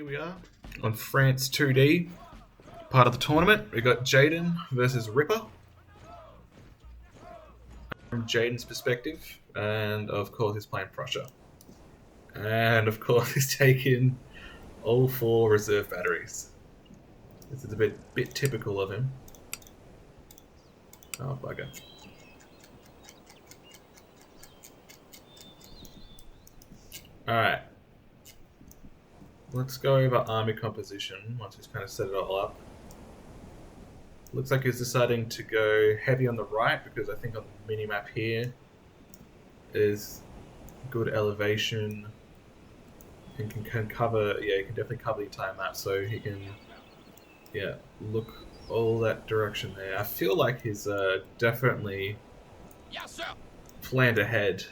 here we are on France 2D, part of the tournament. We got Jayden versus Ripper. From Jayden's perspective, and of course he's playing Prussia. And of course he's taking all 4 reserve batteries. This is a bit typical of him. Oh, bugger. Alright. Let's go over army composition once he's kind of set it all up. Looks like he's deciding to go heavy on the right because I think on the mini-map here is good elevation and can cover, yeah, he can definitely cover the entire map, so he can, yeah, look all that direction there. I feel like he's definitely planned ahead,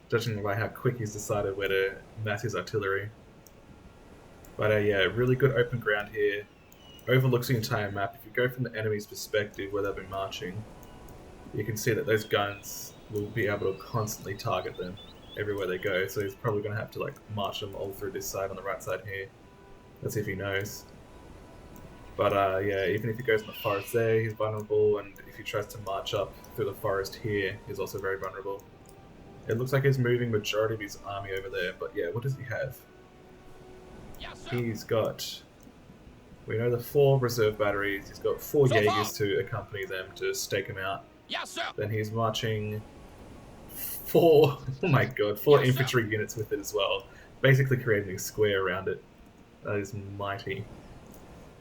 judging by how quick he's decided where to mass his artillery. But yeah, really good open ground here. Overlooks the entire map. If you go from the enemy's perspective where they've been marching, you can see that those guns will be able to constantly target them everywhere they go. So he's probably going to have to like march them all through this side on the right side here. That's if he knows. But yeah, even if he goes in the forest there, he's vulnerable, and if he tries to march up through the forest here, he's also very vulnerable. It looks like he's moving majority of his army over there, but yeah, what does he have? He's got, we know the 4 reserve batteries, he's got 4 Jaegers to accompany them to stake him out. Then he's marching 4, oh my god, 4 infantry units with it as well. Basically creating a square around it. That is mighty.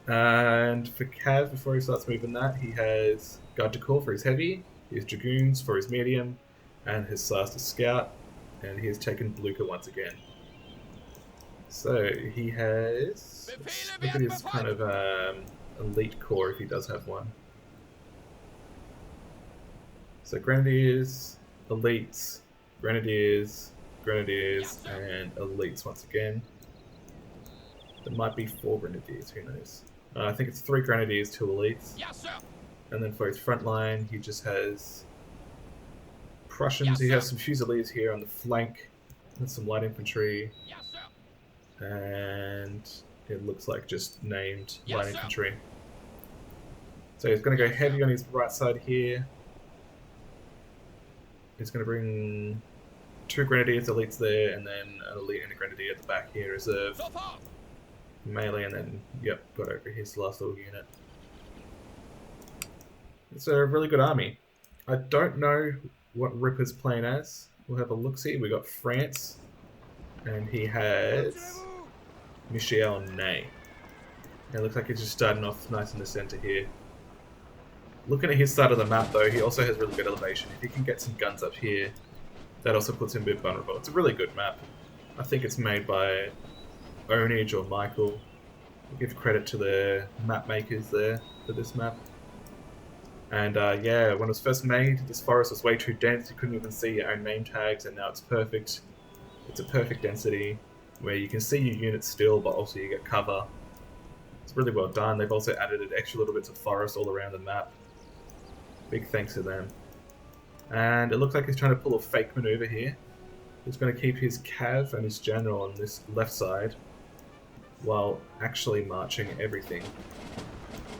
And for Cav, before he starts moving that, he has Garde du Corps for his heavy, his Dragoons for his medium, and his Sars to scout, and he has taken Blucher once again. So he has, look at his kind of elite corps if he does have one. So Grenadiers, Elites, Grenadiers, Grenadiers, and Elites once again. There might be 4 Grenadiers, who knows. I think it's 3 Grenadiers, 2 Elites. And then for his front line, he just has Prussians. He has some Fusiliers here on the flank, and some light infantry. And it looks like just named light infantry. So he's going to go heavy on his right side here. He's going to bring 2 Grenadiers, Elites there, and then an Elite and a Grenadier at the back here, reserve. Melee, and then, yep, got over his last little unit. It's a really good army. I don't know what Ripper's playing as. We'll have a look-see. We got France, and he has Michel Ney. It looks like he's just starting off nice in the center here. Looking at his side of the map though, he also has really good elevation. If he can get some guns up here, that also puts him a bit vulnerable. It's a really good map. I think it's made by Onage or Michael. I'll give credit to the map makers there for this map. And yeah, when it was first made, this forest was way too dense. You couldn't even see your own name tags, and now it's perfect. It's a perfect density where you can see your units still, but also you get cover. It's really well done. They've also added extra little bits of forest all around the map. Big thanks to them. And it looks like he's trying to pull a fake maneuver here. He's going to keep his Cav and his General on this left side while actually marching everything.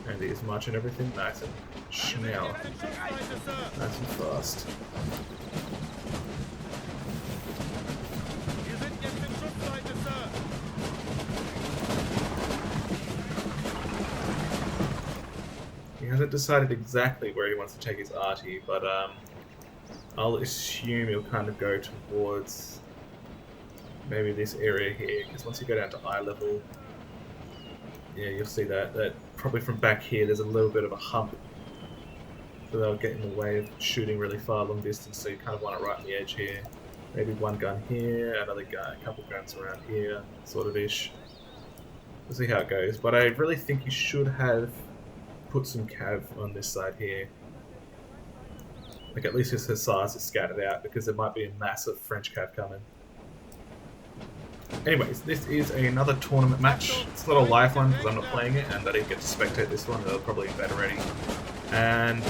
And he is marching everything nice and schnell. Nice and fast. He hasn't decided exactly where he wants to take his arty, but I'll assume he'll kind of go towards maybe this area here, because once you go down to eye level, yeah, you'll see that probably from back here there's a little bit of a hump, so they'll get in the way of shooting really far long distance, so you kind of want it right on the edge here. Maybe one gun here, another gun, a couple guns around here, sort of ish. We'll see how it goes, but I really think you should have put some cav on this side here. Like at least his hussars are scattered out, because there might be a massive French cav coming. Anyways, this is another tournament match. It's not a live one because I'm not playing it, and I didn't get to spectate this one. They're probably in bed already. And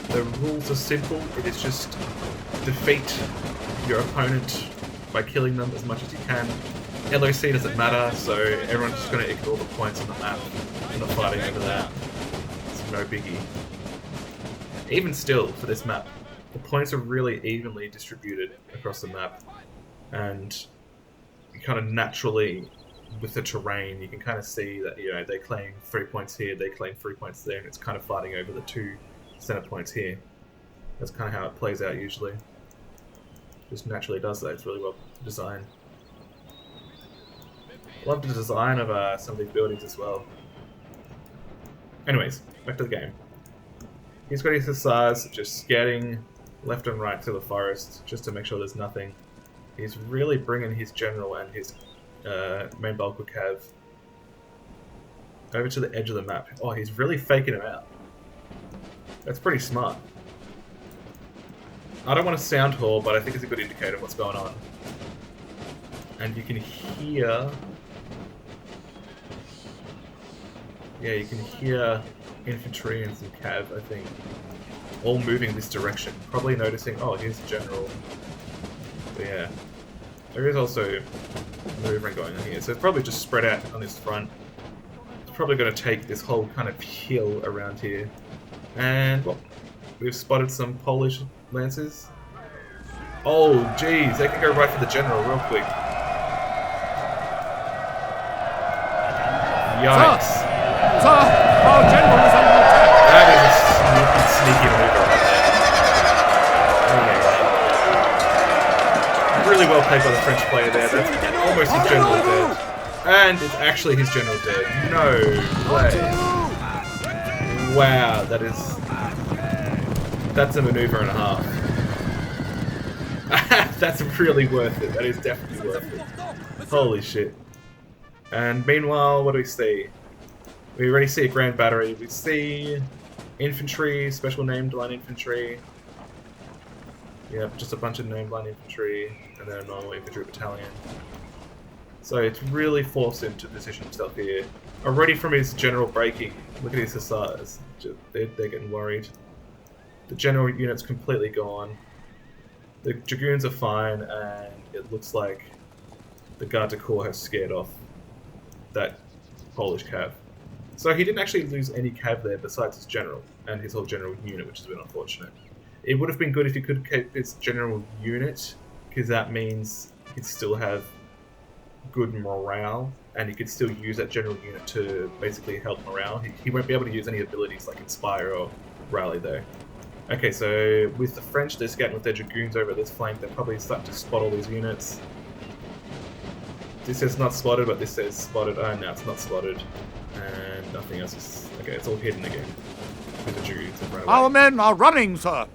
the rules are simple. It is just defeat your opponent by killing them as much as you can. LOC doesn't matter, so everyone's just going to ignore the points on the map. We're not fighting over that. It's no biggie. Even still, for this map, the points are really evenly distributed across the map. And you kind of naturally, with the terrain, you can kind of see that, you know, they claim 3 points here, they claim 3 points there, and it's kind of fighting over the 2 center points here. That's kind of how it plays out usually. Just naturally does that. It's really well designed. Love the design of some of these buildings as well. Anyways, back to the game. He's got his hussars just scouting left and right through the forest just to make sure there's nothing. He's really bringing his general and his main bulk of cav over to the edge of the map. Oh, he's really faking him out. That's pretty smart. I don't want to sound whore, but I think it's a good indicator of what's going on. And you can hear... Yeah, you can hear infantry and some cav, I think, all moving this direction. Probably noticing, oh, here's the general. But yeah, there is also maneuvering going on here. So it's probably just spread out on this front. It's probably going to take this whole kind of hill around here. And, well, we've spotted some Polish lancers. Oh, geez, they can go right for the general real quick. Yikes. Sir, our general is under attack. That is a sneaky maneuver right there. Okay. Really well played by the French player there. That's almost his general dead. And it's actually his general dead. No way. Wow, that's a maneuver and a half. That's really worth it. That is definitely worth it. Holy shit. And meanwhile, what do we see? We already see a grand battery. We see infantry, special named line infantry. Yep, just a bunch of named line infantry, and then a normal infantry battalion. So it's really forced him to position himself here. Already from his general breaking, look at his hussars. They're getting worried. The general unit's completely gone. The dragoons are fine, and it looks like the Garde du Corps have scared off that Polish cav. So he didn't actually lose any cav there besides his general and his whole general unit, which is a bit unfortunate. It would have been good if he could keep his general unit, because that means he'd still have good morale, and he could still use that general unit to basically help morale. He won't be able to use any abilities like Inspire or Rally though. Okay, so with the French, they're scouting with their dragoons over this flank. They're probably starting to spot all these units. This says not spotted, but this says spotted. Oh, no, it's not spotted. And nothing else is... Okay, it's all hidden again. With the dragoons in front of Our men are running, sir.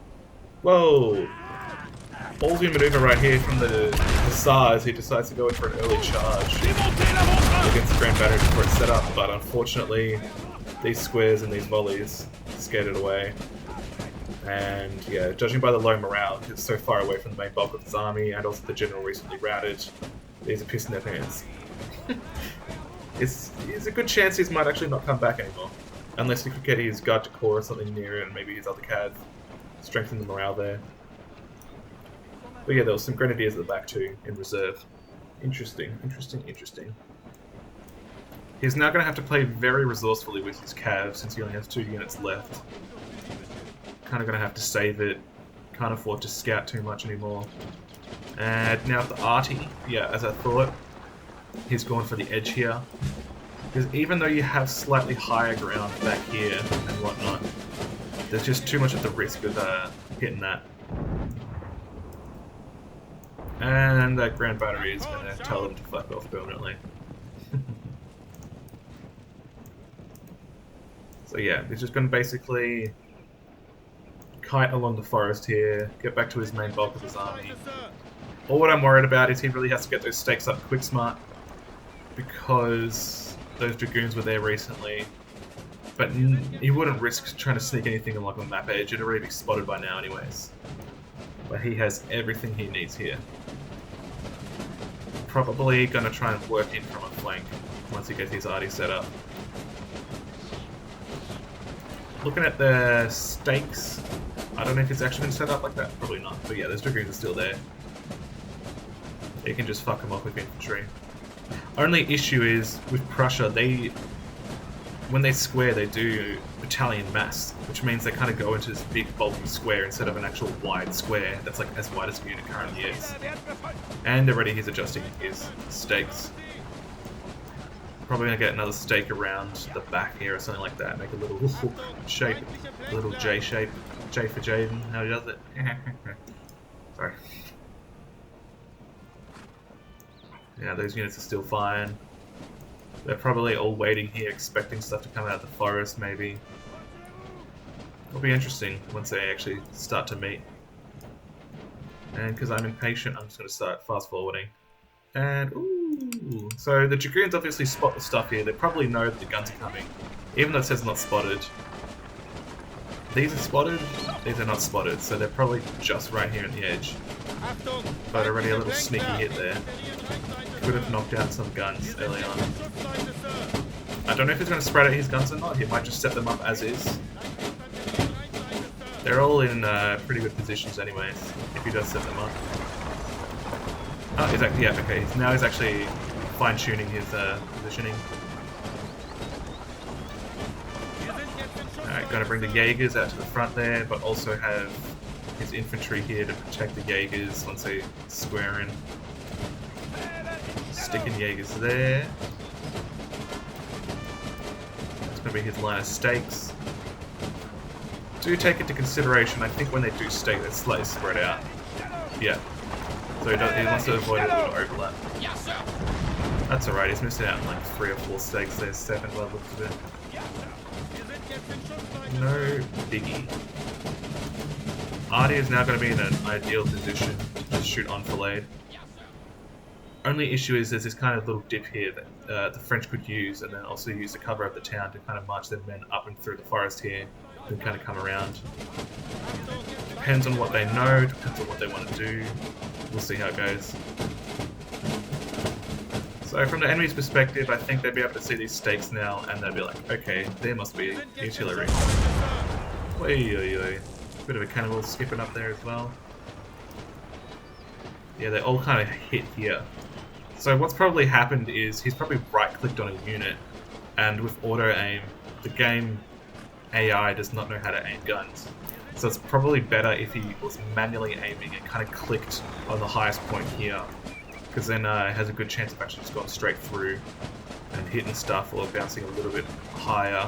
Whoa! Ballsy maneuver right here from the Hussars, who decides to go in for an early charge against the Grand Battery before it's set up, but unfortunately, these squares and these volleys scared it away. And yeah, judging by the low morale, it's so far away from the main bulk of his army, and also the general recently routed, these are pissing their pants. It's a good chance he might actually not come back anymore. Unless he could get his Garde du Corps or something near it, and maybe his other cav, strengthen the morale there. But yeah, there was some grenadiers at the back too, in reserve. Interesting, interesting, interesting. He's now going to have to play very resourcefully with his cav, since he only has 2 units left. Kind of going to have to save it. Can't afford to scout too much anymore. And now the arty, yeah, as I thought, he's gone for the edge here. Because even though you have slightly higher ground back here and whatnot, there's just too much at the risk of hitting that. And that Grand Battery is going to tell them to fuck off permanently. So yeah, he's just going to basically kite along the forest here, get back to his main bulk of his army. All what I'm worried about is he really has to get those stakes up quick smart, because those dragoons were there recently, but he wouldn't risk trying to sneak anything along the map edge. It'd already be spotted by now anyways. But he has everything he needs here. Probably going to try and work in from a flank once he gets his arty set up. Looking at the stakes, I don't know if it's actually been set up like that. Probably not. But yeah, those dragoons are still there. You can just fuck them off with infantry. Only issue is with Prussia, when they square, they do battalion mass, which means they kind of go into this big bulky square instead of an actual wide square that's like as wide as the unit currently is. And already he's adjusting his stakes. Probably gonna get another stake around the back here or something like that. Make a little shape, a little J shape. J for Jayden. How he does it? Sorry. Yeah, those units are still fine. They're probably all waiting here, expecting stuff to come out of the forest, maybe. It'll be interesting once they actually start to meet. And because I'm impatient, I'm just going to start fast forwarding. And, ooh! So the Dragoons obviously spot the stuff here. They probably know that the guns are coming, even though it says not spotted. These are spotted, these are not spotted, so they're probably just right here at the edge. But already a little sneaky hit there. Could have knocked out some guns early on. I don't know if he's going to spread out his guns or not. He might just set them up as is. They're all in pretty good positions anyways, if he does set them up. Oh, he's actually, yeah, okay. Now he's actually fine-tuning his positioning. Alright, gonna bring the Jaegers out to the front there, but also have his infantry here to protect the Jaegers once they square in. Sticking Jaegers there. It's gonna be his line of stakes. Do take into consideration, I think when they do stake, they're slightly spread out. Yeah. So he wants to avoid a little overlap. That's alright, he's missing out on like 3 or 4 stakes there, 7 by the looks of it. No biggie. Artie is now going to be in an ideal position to just shoot enfilade. Only issue is there's this kind of little dip here that the French could use, and then also use the cover of the town to kind of march their men up and through the forest here, and kind of come around. Depends on what they know, depends on what they want to do. We'll see how it goes. So from the enemy's perspective, I think they'll be able to see these stakes now, and they'll be like, okay, there must be artillery. Oi, oi, oi. Bit of a cannibal skipping up there as well. Yeah, they all kind of hit here. So what's probably happened is he's probably right-clicked on a unit, and with auto-aim, the game AI does not know how to aim guns. So it's probably better if he was manually aiming and kind of clicked on the highest point here, because then it has a good chance of actually just going straight through and hitting stuff or bouncing a little bit higher,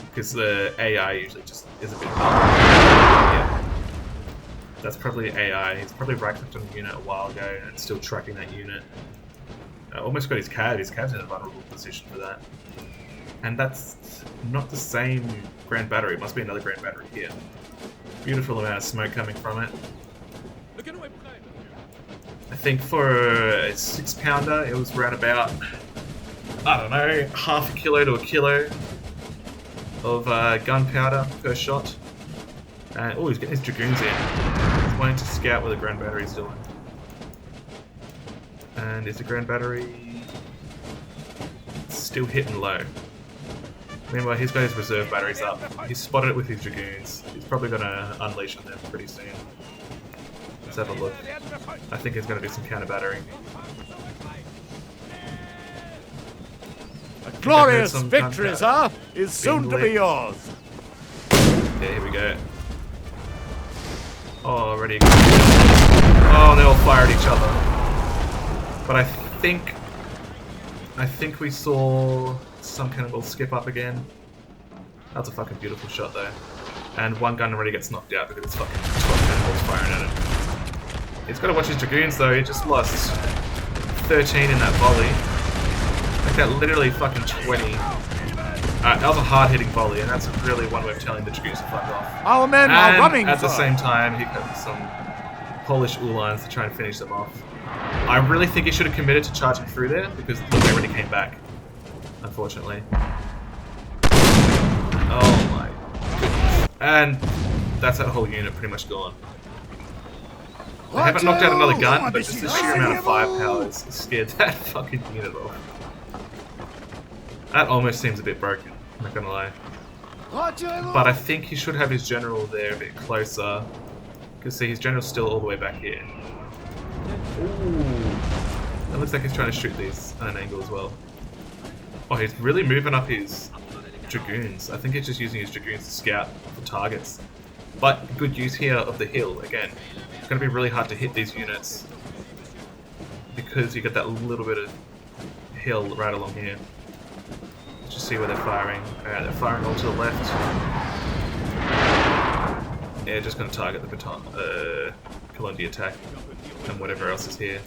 because the AI usually just is a bit higher. Yeah. That's probably AI. He's probably right-clicked on the unit a while ago and still tracking that unit. Almost got his cab. His cab's in a vulnerable position for that. And that's not the same Grand Battery. It must be another Grand Battery here. Beautiful amount of smoke coming from it. I think for a 6-pounder, it was around about, I don't know, half a kilo to a kilo of gunpowder per shot. And oh, he's getting his Dragoons in. He's wanting to scout what the Grand Battery's doing. And is the Grand Battery still hitting low? Meanwhile, he's got his reserve batteries up. He's spotted it with his Dragoons. He's probably going to unleash on them pretty soon. Let's have a look. I think there's going to be some counter battering. A glorious victory, sir, is soon to be yours. Yeah, here we go. Oh, already. Oh, they all fire at each other. But I think we saw some cannibal skip up again. That's a fucking beautiful shot though. And one gun already gets knocked out because it's fucking 12 cannibals firing at it. He's got to watch his Dragoons though. He just lost 13 in that volley. Like that literally fucking 20. That was a hard-hitting volley, and that's really one way of telling the Dragoons to fuck off. Our men are running, at the same time, he got some Polish Uhlans to try and finish them off. I really think he should have committed to charging through there, because look, they already came back. Unfortunately. Oh my goodness. And that's that whole unit pretty much gone. They haven't knocked out another gun, but just the sheer amount of firepower has scared that fucking unit off. That almost seems a bit broken, I'm not gonna lie. But I think he should have his general there a bit closer. Because see, his general's still all the way back here. Ooh. It looks like he's trying to shoot these at an angle as well. Oh, he's really moving up his dragoons. I think he's just using his dragoons to scout for targets. But good use here of the hill. Again, it's going to be really hard to hit these units because you get that little bit of hill right along here. Let's just see where they're firing. Alright, they're firing all to the left. Yeah, just going to target the baton, Colondi attack and whatever else is here.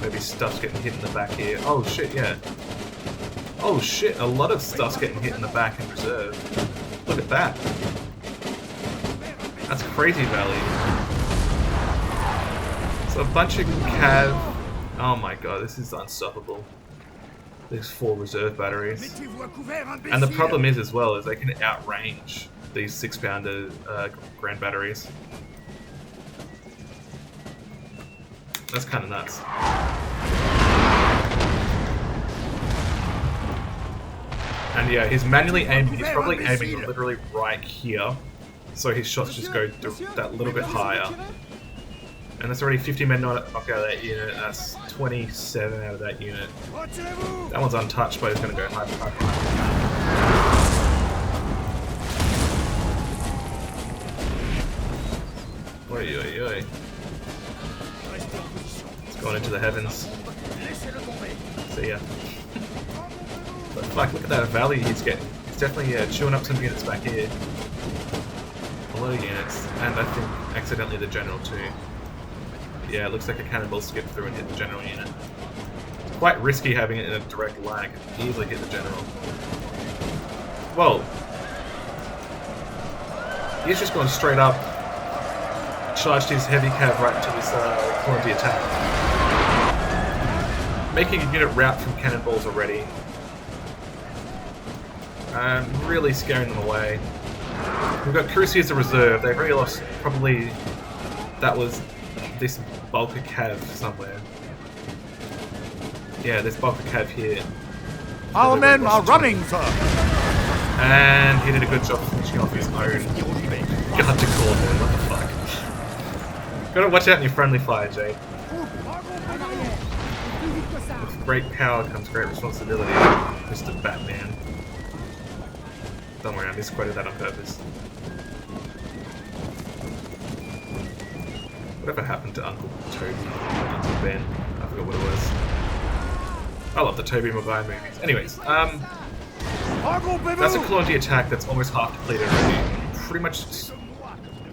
Maybe stuff's getting hit in the back here. Oh shit, yeah. Oh shit, a lot of stuff's getting hit in the back in reserve. Look at that. That's crazy value. So a bunch of cav. Oh my god, this is unstoppable. There's 4 reserve batteries. And the problem is as well is they can outrange these 6-pounder grand batteries. That's kind of nuts. And yeah, he's manually aiming. He's probably aiming literally right here, so his shots just go that little bit higher. And that's already 50 men knocked out of that unit. That's 27 out of that unit. That one's untouched, but it's going to go high. Oi, oi, oi. It's going into the heavens. See ya. But fuck, look at that value he's getting. He's definitely chewing up some units back here. A lot of units. And I think accidentally the general too. Yeah, it looks like a cannonball skipped through and hit the general unit. It's quite risky having it in a direct line. It could easily hit the general. Whoa. He's just gone straight up. Charged his heavy cav right into this quality attack. Making a unit route from cannonballs already. Really scaring them away. We've got Cruci as a reserve. They've already lost probably... That was this bulk of cav somewhere. Yeah, this bulk of cav here. Our men are running, sir! And he did a good job finishing off his own gun to cordon. What the fuck? Gotta watch out in your friendly fire, Jay. With great power comes great responsibility, Mr. Batman. Don't worry, I misquoted that on purpose. Whatever happened to Uncle Toby? Uncle Ben? I forgot what it was. I love the Tobey Maguire movies. Anyways, that's a Colondi attack that's almost half depleted already. Pretty much,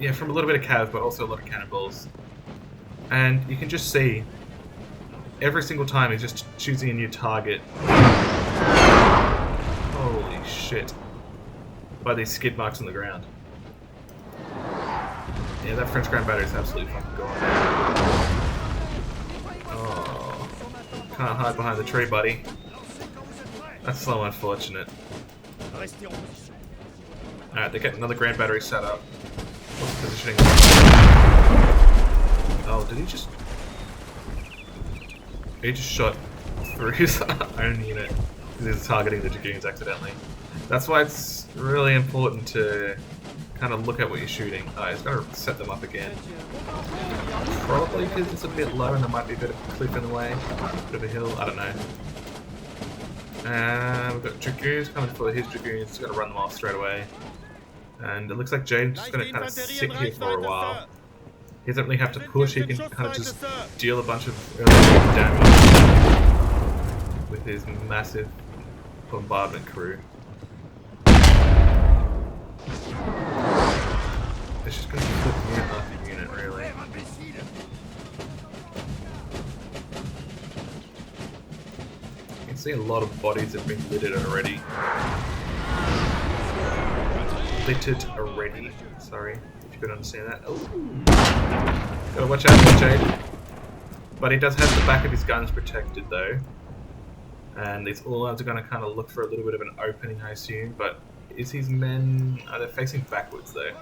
yeah, from a little bit of cav, but also a lot of cannonballs. And you can just see, every single time he's just choosing a new target. Holy shit. By these skid marks on the ground. Yeah, that French Grand Battery is absolutely fucking gone. Oh, can't hide behind the tree, buddy. That's so unfortunate. Alright, they're getting another Grand Battery set up. What's the positioning? Oh, did he just... He just shot through his own unit because he was targeting the Dragoons accidentally. That's why it's really important to kind of look at what you're shooting. Oh, he's going to set them up again. Probably because it's a bit low and there might be a bit of a cliff in the way. A bit of a hill, I don't know. And we've got Dragoons coming for his Dragoons. He's going to run them off straight away. And it looks like Jayden's just going to kind of sit here for a while. He doesn't really have to push, he can kind of just deal a bunch of early damage with his massive bombardment crew. It's just going to flip unit after unit, really. You can see a lot of bodies have been littered already. Littered already, sorry. You could understand that. Oh. Gotta watch out for Jayden. But he does have the back of his guns protected though. And these all-outs are gonna kind of look for a little bit of an opening, I assume. But is his men... Are they facing backwards though?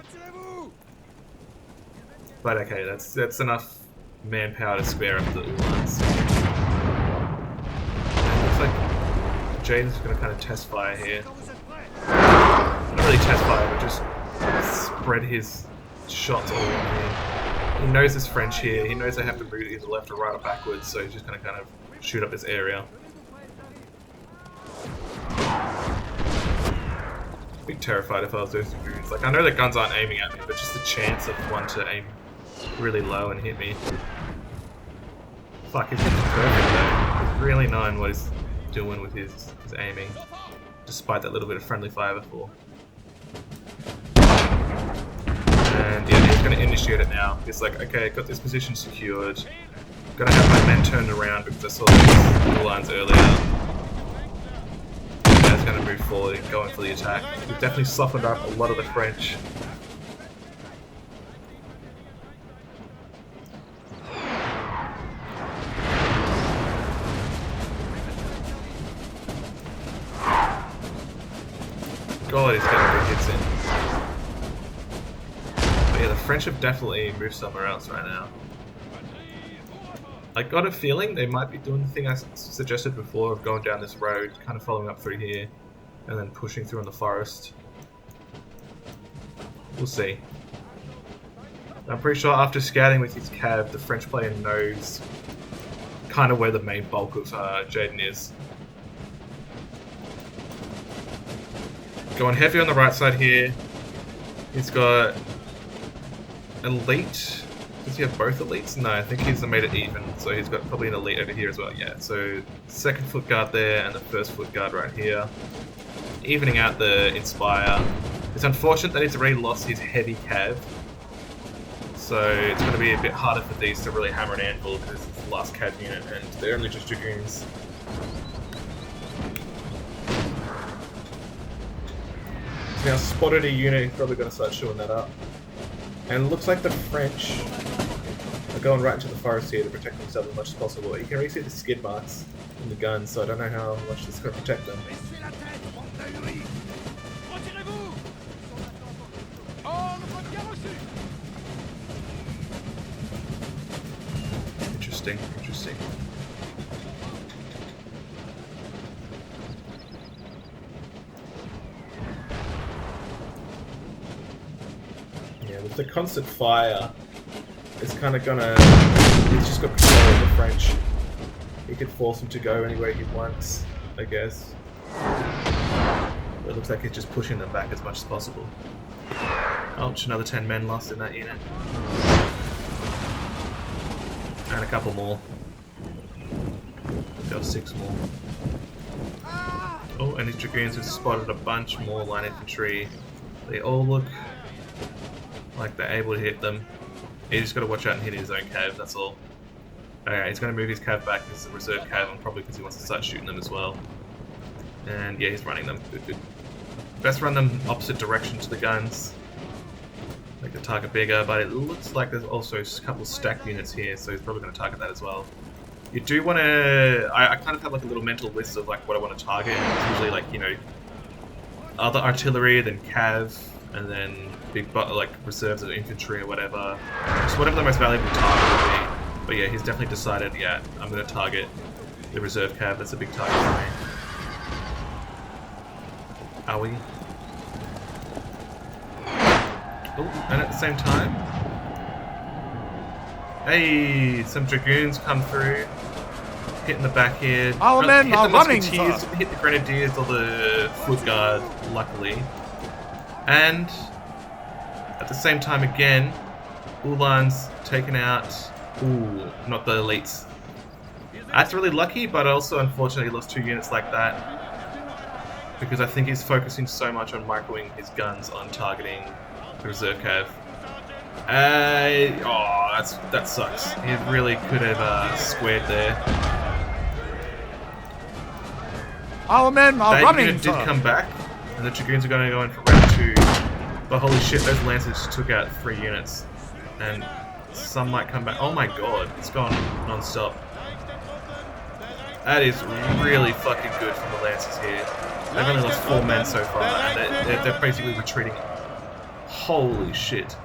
But okay, that's enough manpower to spare up the all-outs. It looks like Jayden's gonna kind of test fire here. Not really test fire, but just spread his shots all around here. He knows it's French here, he knows they have to move either left or right or backwards, so he's just going to kind of shoot up this area. I'd be terrified if I was those dragoons. Like, I know the guns aren't aiming at me, but just the chance of one to aim really low and hit me. Fuck, he's hitting perfect though. He's really knowing what he's doing with his aiming, despite that little bit of friendly fire before. And yeah, he's going to initiate it now. He's like, okay, got this position secured. Gonna have my men turned around because I saw these lines earlier. Yeah, he's going to move forward and go in for the attack. We've definitely softened up a lot of the French. God, he's getting big hits in. But yeah, the French have definitely moved somewhere else right now. I got a feeling they might be doing the thing I suggested before of going down this road, kind of following up through here, and then pushing through in the forest. We'll see. I'm pretty sure after scouting with his cav, the French player knows kind of where the main bulk of Jayden is. Going heavy on the right side here. He's got elite. Does he have both elites? No, I think he's made it even. So he's got probably an elite over here as well. Yeah, so second foot guard there and the first foot guard right here. Evening out the Inspire. It's unfortunate that he's already lost his heavy cav. So it's going to be a bit harder for these to really hammer an anvil because it's the last cav unit and they're only just dragoons. Now spotted a unit, he's probably going to start showing that up. And it looks like the French are going right into the forest here to protect themselves as much as possible. You can already see the skid marks in the guns, so I don't know how much this is going to protect them. Interesting, interesting. With the constant fire, it's kind of gonna... He's just got control of the French. He could force him to go anywhere he wants, I guess. But it looks like he's just pushing them back as much as possible. Ouch, another 10 men lost in that unit. And a couple more. There were 6 more. Oh, and his dragoons have spotted a bunch more line infantry. They all look like they're able to hit them. He's just got to watch out and hit his own cav, that's all. Okay, he's going to move his cav back as a reserve cav, and probably because he wants to start shooting them as well. And yeah, he's running them. Good, good. Best run them opposite direction to the guns. Make the target bigger, but it looks like there's also a couple of stacked units here, so he's probably going to target that as well. You do want to... I kind of have like a little mental list of like what I want to target. It's usually like, you know, other artillery, then cav, and then big like reserves of infantry or whatever. Just whatever the most valuable target would be. But yeah, he's definitely decided, yeah, I'm going to target the reserve cav. That's a big target for me. Are we? Oh, and at the same time... Hey, some dragoons come through. Hitting the back here. Our men are running, sir. Hit the grenadiers or the foot guard, luckily. And at the same time again, Ulan's taken out... Ooh, not the elites. That's really lucky, but also unfortunately lost 2 units like that. Because I think he's focusing so much on microing his guns on targeting the reserve cav. Oh, that sucks. He really could have squared there. Our men are running, That unit did come back, and the dragoons are going to go in for round 2. But holy shit, those lancers just took out 3 units. And some might come back. Oh my god, it's gone non-stop. That is really fucking good from the lancers here. They've only lost 4 men so far, and they're basically retreating. Holy shit.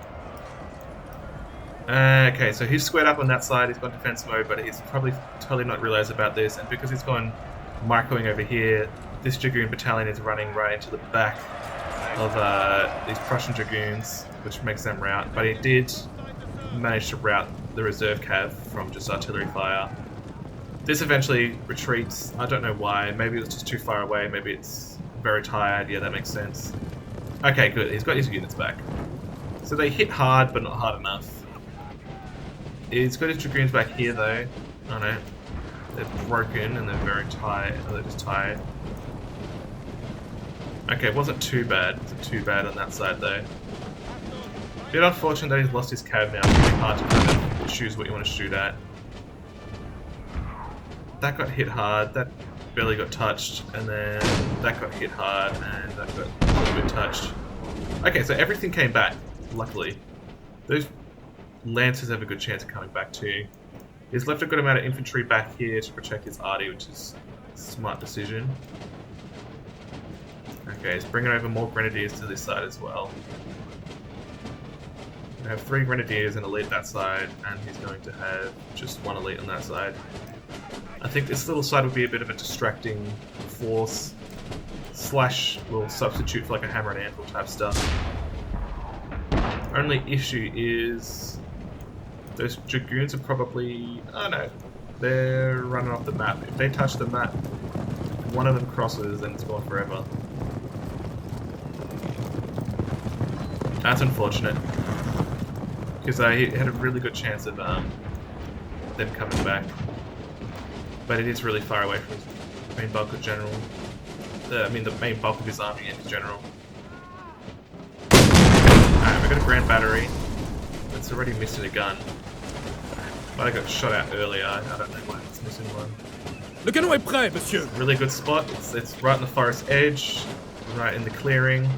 Okay, so he's squared up on that side, he's got defense mode, but he's probably totally not realized about this, and because he's gone microing over here, this Dragoon battalion is running right into the back of these Prussian Dragoons, which makes them rout, but he did manage to rout the reserve cav from just artillery fire. This eventually retreats. I don't know why. Maybe it was just too far away. Maybe it's very tired. Yeah, that makes sense. Okay, good. He's got his units back. So they hit hard, but not hard enough. He's got his Dragoons back here, though. Oh no. They're broken and they're very tired. Oh, they're just tired. Okay, it wasn't too bad. It wasn't too bad on that side, though. Bit unfortunate that he's lost his cab now. It's really hard to kind of choose what you want to shoot at. That got hit hard, that barely got touched, and then that got hit hard, and that got a little bit touched. Okay, so everything came back, luckily. Those Lancers have a good chance of coming back too. He's left a good amount of infantry back here to protect his arty, which is a smart decision. Okay, he's bringing over more Grenadiers to this side as well. We have 3 Grenadiers and elite that side, and he's going to have just 1 elite on that side. I think this little side will be a bit of a distracting force, slash will substitute for like a hammer and anvil type stuff. Only issue is those Dragoons are probably, oh no, they're running off the map. If they touch the map, if one of them crosses, then it's gone forever. That's unfortunate, because he had a really good chance of them coming back. But it is really far away from his main bulk of general. I mean, the main bulk of his army and his general. Alright, we've got a Grand Battery. It's already missing a gun. But I got shot out earlier. I don't know why it's missing one. Le canon est prêt, monsieur. Really good spot. It's right on the forest edge, right in the clearing.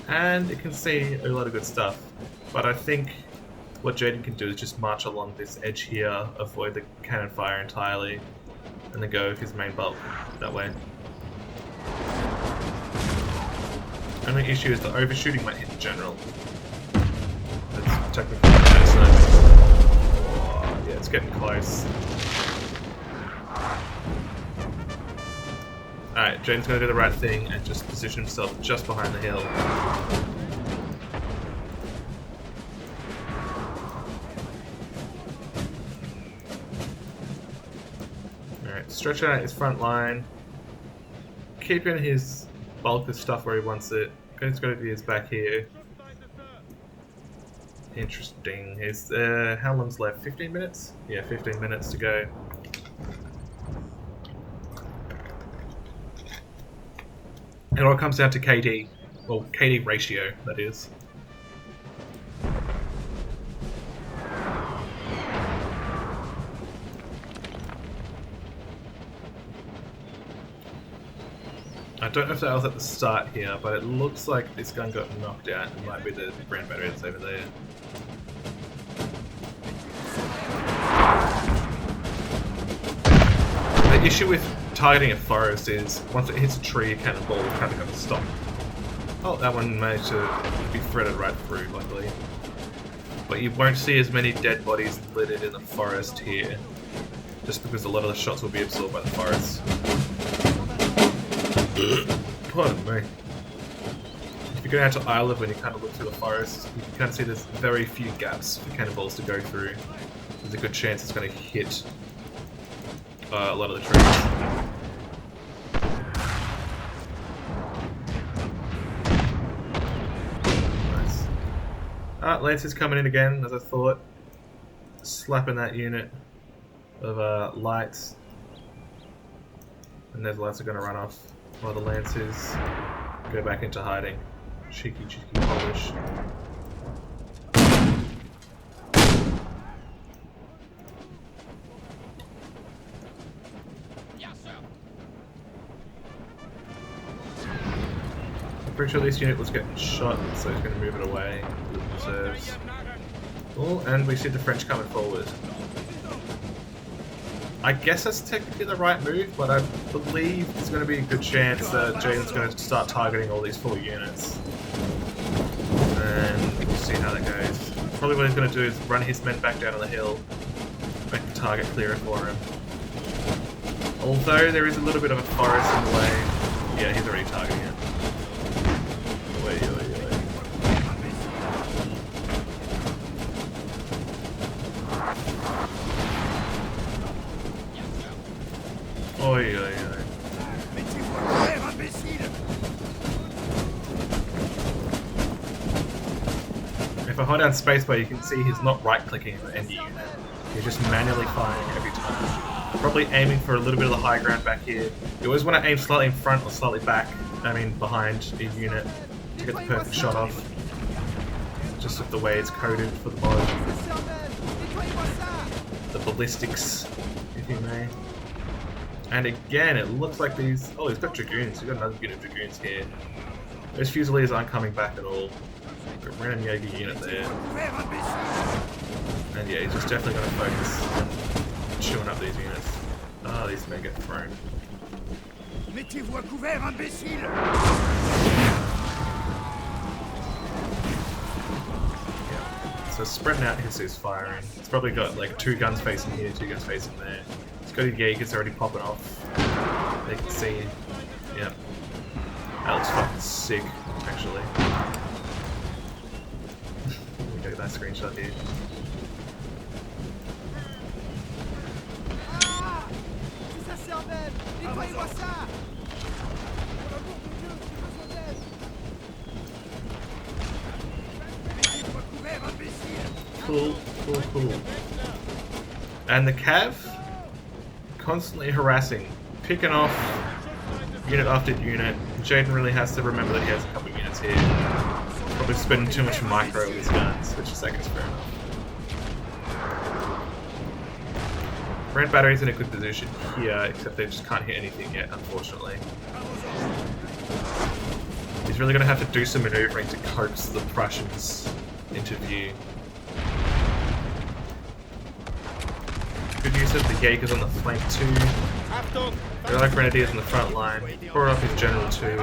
And it can see a lot of good stuff. But I think what Jayden can do is just march along this edge here, avoid the cannon fire entirely, and then go with his main bulk that way. Only issue is the overshooting might hit the general. That's technically oh, yeah, it's getting close. Alright, Jayden's gonna do the right thing and just position himself just behind the hill. Stretch out his front line, keeping his bulk of stuff where he wants it. He's got to be his back here. Interesting. How long's left? 15 minutes? Yeah, 15 minutes to go. It all comes down to KD. Well, KD ratio, that is. I don't know if that was at the start here, but it looks like this gun got knocked out. It might be the Grand Battery that's over there. The issue with targeting a forest is once it hits a tree, a cannonball kind of got to stop. Oh, that one managed to be threaded right through, luckily. But you won't see as many dead bodies littered in the forest here, just because a lot of the shots will be absorbed by the forest. Pardon me. If you're going out to Isle when you kind of look through the forest, you can kind of see there's very few gaps for cannonballs to go through. There's a good chance it's going to hit a lot of the trees. Nice. Lancer's coming in again, as I thought. Slapping that unit of lights. And those lights are going to run off. While the Lancers go back into hiding. Cheeky Polish. I'm pretty sure this unit was getting shot, so he's going to move it away with reserves. Oh, and we see the French coming forward. I guess that's technically the right move, but I believe there's going to be a good chance that Jayden's going to start targeting all these 4 units. And we'll see how that goes. Probably what he's going to do is run his men back down on the hill, make the target clearer for him. Although there is a little bit of a forest in the way. Yeah, he's already targeting it. if I hold down spacebar, you can see he's not right-clicking for any unit. He's just manually firing every time. Probably aiming for a little bit of the high ground back here. You always want to aim slightly in front or slightly back, behind a unit to get the perfect shot off. Just with the way it's coded for the mod. The ballistics, if you may. And again, it looks like these... Oh, he's got Dragoons. He's got another unit of Dragoons here. Those Fusiliers aren't coming back at all. Got a random Jaeger unit there. And yeah, he's just definitely going to focus on chewing up these units. Ah, these may get thrown. Mettez-vous à couvert, imbécile! Yeah. So sprinting out here, so he's firing. He's probably got like 2 guns facing here, 2 guns facing there. He's got his Jaegers already popping off. They can see. Yep. That looks fucking sick, actually. Let me get that screenshot here. Cool. And the Cav, constantly harassing, picking off unit after unit. Jayden really has to remember that he has a couple units here. Probably spending too much micro with his guns, which is, I guess, fair enough. Red battery's in a good position here, except they just can't hit anything yet, unfortunately. He's really going to have to do some maneuvering to coax the Prussians into view. Good use of the Jaegers on the flank too. There are Grenadiers in the front line. Pour off his General too.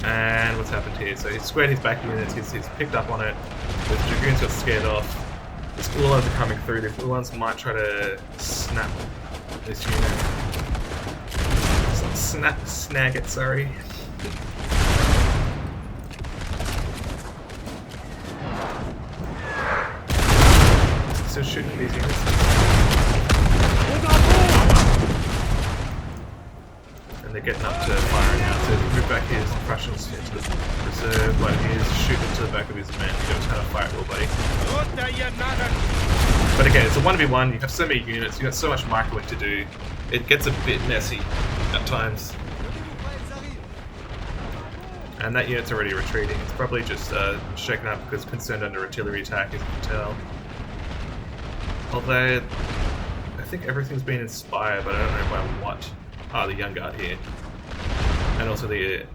And what's happened here? So he's squared his back units, he's picked up on it. The Dragoons got scared off. The Uhlans are coming through. The Uhlans might try to snap this unit. Snag it, sorry. Still shooting at these units. And they're getting up to firing now. So move back his Prussians into the reserve. Like he is shooting to the back of his men. He knows how to fire it, little buddy. But again, it's a 1v1. You have so many units. You got so much microwing to do. It gets a bit messy at times. And that unit's already retreating. It's probably just shaken up because concerned under artillery attack, as you can tell. Although, I think everything's been inspired, but I don't know by what. Ah, the young guard here. And also the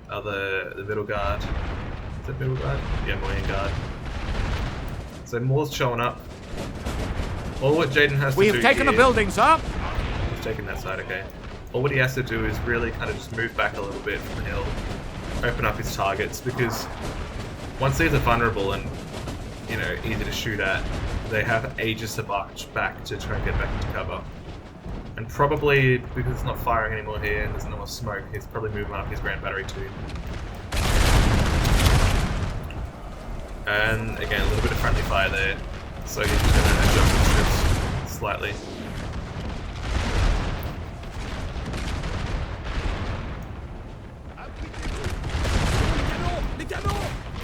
middle guard. Is that middle guard? Yeah, Napoleon guard. So more's showing up. All what Jayden has to do We've taken the buildings up! He's taken that side, okay. All what he has to do is really kind of just move back a little bit from the hill. Open up his targets, because once these are vulnerable and, you know, easy to shoot at, they have ages to march back to try and get back into cover. And probably, because it's not firing anymore here and there's no more smoke, he's probably moving up his grand battery too. And again, a little bit of friendly fire there, so he's just going to adjust the troops slightly.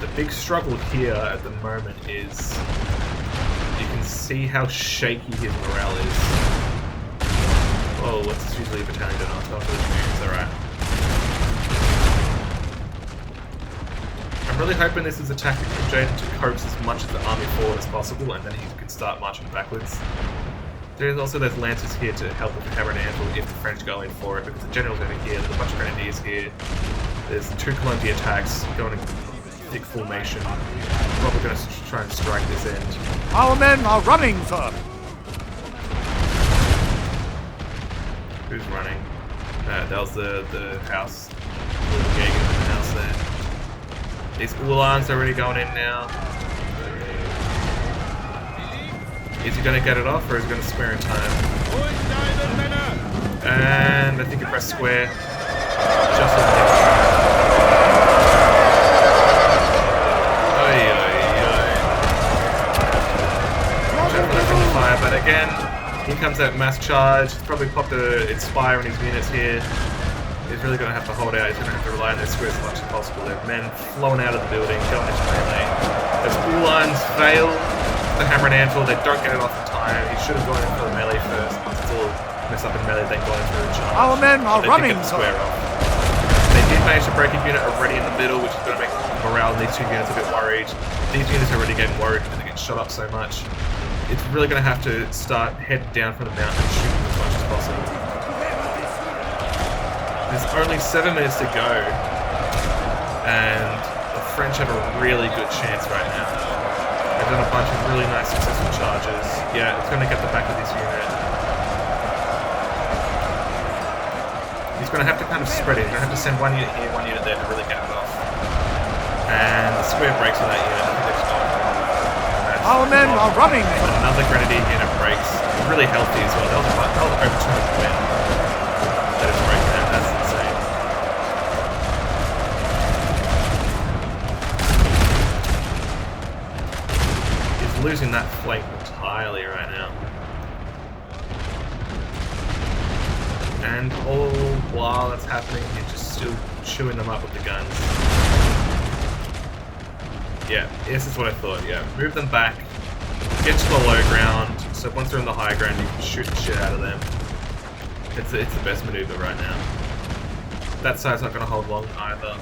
The big struggle here at the moment is you can see how shaky his morale is. Oh, what's usually a battalion done on top of the alright. I'm really hoping this is a tactic from Jayden to coax as much of the army forward as possible, and then he can start marching backwards. There's also those lancers here to help with the hammer and anvil if the French go in for it, because the general's over here, there's a bunch of grenadiers here. There's 2 Columbia attacks going in thick formation. Probably going to try and strike this end. Our men are running, sir! Who's running? That was the house. The Jaegers in the house there. These Uhlans are already going in now. Is he going to get it off, or is he going to spare in time? And I think he pressed square. Just as fire, but again, here comes that mass charge. He's probably popped a Inspire in his units here. He's really going to have to hold out. He's going to have to rely on their squares as much as possible. There are men flowing out of the building, going into melee. As Ulans fail the hammer and anvil, they don't get it off in time. He should have gone in for the melee first. Once it's all messed up in melee, then gone in for a charge. Our men are running. Get the square off. They did manage to break a unit already in the middle, which is going to make morale in these two units a bit worried. These units are already getting worried because they get shot up so much. It's really going to have to start heading down from the mountain and shooting as much as possible. There's only 7 minutes to go, and the French have a really good chance right now. They've done a bunch of really nice successful charges. Yeah, it's going to get the back of this unit. He's going to have to kind of spread it. He's going to have to send one unit here, one unit there to really get it off. And the square breaks on that unit. I think they're just going for it. Our men are running. Another grenadier unit breaks. Really healthy as well. That was over 200 men. That is break that. That's insane. He's losing that flank entirely right now. And all while that's happening, he's just still chewing them up with the guns. Yeah, this is what I thought, yeah. Move them back, get to the low ground, so once they're in the high ground you can shoot the shit out of them. It's the best maneuver right now. That side's not going to hold long either.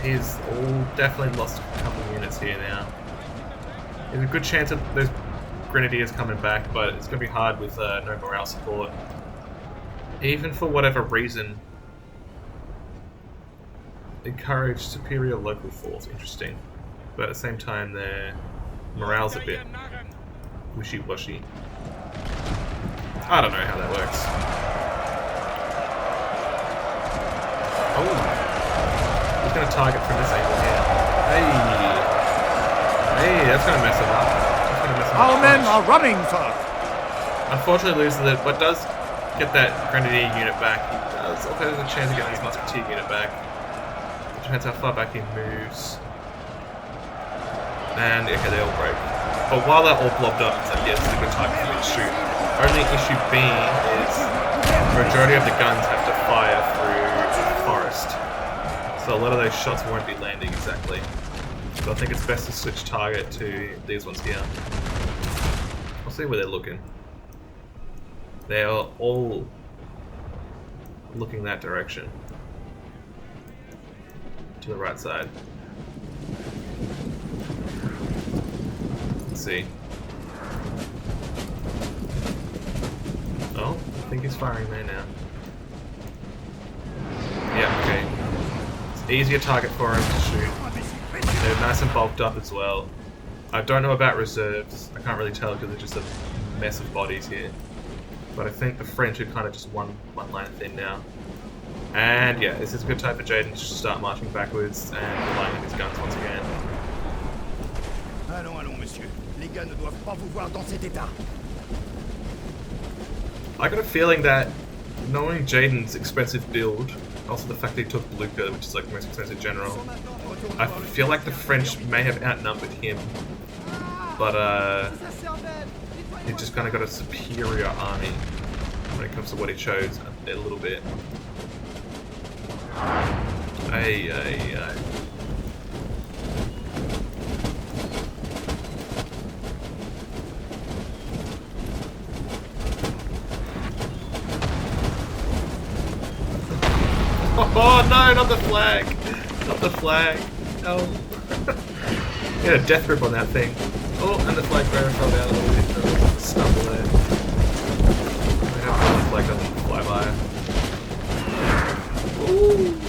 He's definitely lost a couple of units here now. There's a good chance of those grenadiers coming back, but it's going to be hard with no morale support. Even for whatever reason, encourage superior local force. Interesting. But at the same time, their morale's a bit wishy-washy. I don't know how that works. Oh! He's going to target from this angle here. Hey! Hey, that's going to mess him up. That's going to mess him up. Our men are running, sir. Unfortunately, loses it, but does get that grenadier unit back. He does. Also has a chance of getting his musketeer unit back. Depends how far back he moves. And okay, they all break. But while they're all blobbed up, it's like, yeah, it's a good time for me to shoot. Only issue being is the majority of the guns have to fire through the forest. So a lot of those shots won't be landing exactly. So I think it's best to switch target to these ones here. I'll see where they're looking. They are all looking that direction. To the right side. Let's see. Oh, I think he's firing there now. Yeah, okay. It's easier target for him to shoot. They're nice and bulked up as well. I don't know about reserves. I can't really tell because they're just a mess of bodies here. But I think the French are kind of just one line thin now. And yeah, this is a good time for Jayden to start marching backwards and relying on his guns once again. Allons, allons, monsieur. Les gars ne doivent pas vous voir dans cet état. I got a feeling that, knowing Jayden's expensive build, also the fact that he took Blucher, which is like the most expensive general, I feel like the French may have outnumbered him. But he just kind of got a superior army when it comes to what he chose a little bit. Ay, ay, ay. Oh no, not the flag! Not the flag. No. He had a death grip on that thing. Oh, and the flag bearer fell down a little bit. There was a stumble there. I hope the flag doesn't fly by. Ooh.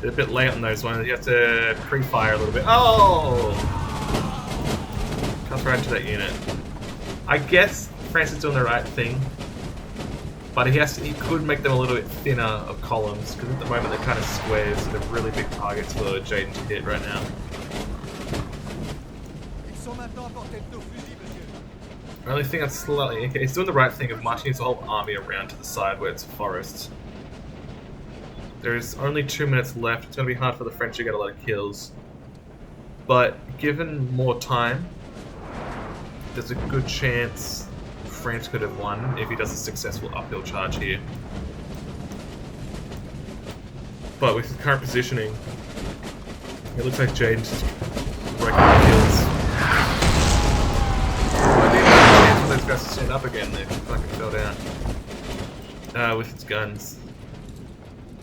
A bit late on those ones. You have to pre-fire a little bit. Oh! Comes right into that unit. I guess France is doing the right thing, but he could make them a little bit thinner of columns, because at the moment they're kind of squares, so they're really big targets for Jayden to hit right now. The only thing that's slightly... Okay, he's doing the right thing of marching his whole army around to the side where it's forests. There's only 2 minutes left. It's going to be hard for the French to get a lot of kills. But given more time, there's a good chance France could have won if he does a successful uphill charge here. But with his current positioning, it looks like Jayden's just breaking the kills. I didn't have a chance for those guys to stand up again. They fucking fell down. With his guns.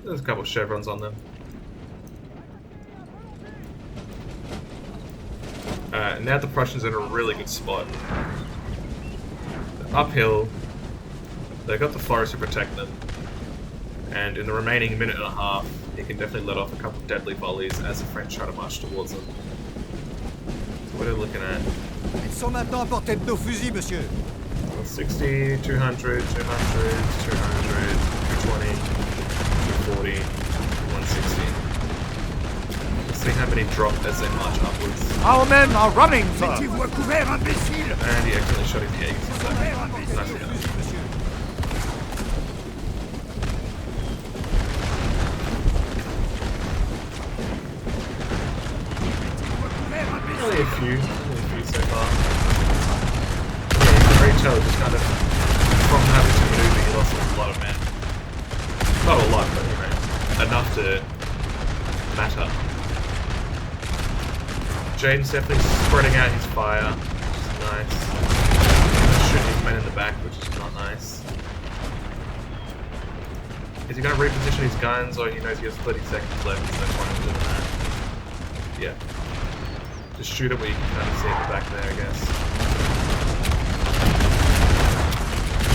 There's a couple of chevrons on them. Now the Prussians are in a really good spot. Uphill, they've got the forest to protect them, and in the remaining minute and a half, he can definitely let off a couple of deadly volleys as the French try to march towards them. So what are we looking at? Ils sont maintenant à portée de nos fusils, monsieur. 60, 200, 200, 200, 220, 240, 160. Let's see how many drop as they march upwards. Our men are running, sir. Mettez-vous à couvert, imbécile! And he accidentally shot his Jaegers. Couvert, imbécile, nos fusils, monsieur. Only a few so far. Yeah, you can already tell just kind of from having to maneuver, he lost a lot of men. Not a lot, but you know, enough to matter. Jayden's definitely spreading out his fire, which is nice. He's shooting his men in the back, which is not nice. Is he going to reposition his guns, or he knows he has 30 seconds left, so no point in doing that. Yeah. Just shoot it where you can kind of see at the back there, I guess.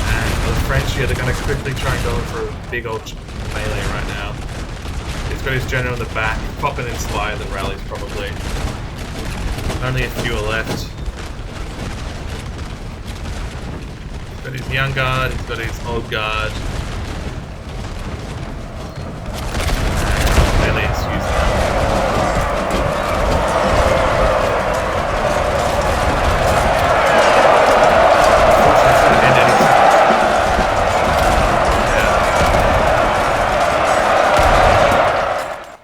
And for the French here, they're going to quickly try and go in for a big old melee right now. He's got his general in the back, pop and inspire, then rallies probably. Only a few are left. He's got his young guard, he's got his old guard. And melee ensues now.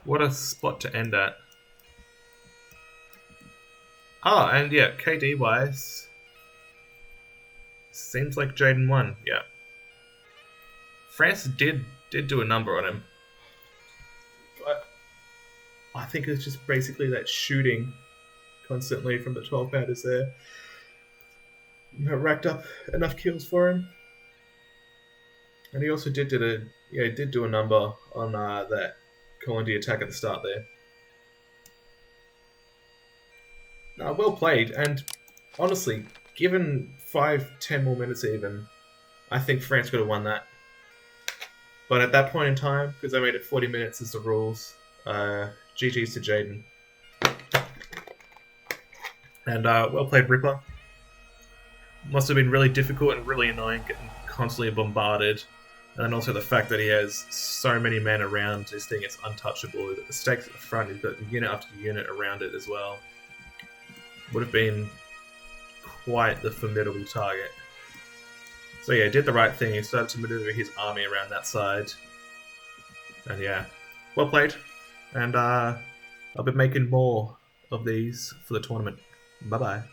What a spot to end at. Oh, and yeah, KD wise, seems like Jayden won. Yeah, France did do a number on him, but I think it's just basically that shooting constantly from the 12 pounders there that racked up enough kills for him. And he also did do a number on that Colindy attack at the start there. Well played, and honestly, given 5-10 more minutes even, I think France could have won that. But at that point in time, because they made it 40 minutes as the rules, GG's to Jayden. And well played, Ripper. Must have been really difficult and really annoying getting constantly bombarded. And then also the fact that he has so many men around this thing, it's untouchable. The stakes at the front, he's got unit after unit around it as well. Would have been quite the formidable target. So yeah, did the right thing. He started to maneuver his army around that side. And yeah, well played. And I'll be making more of these for the tournament. Bye-bye.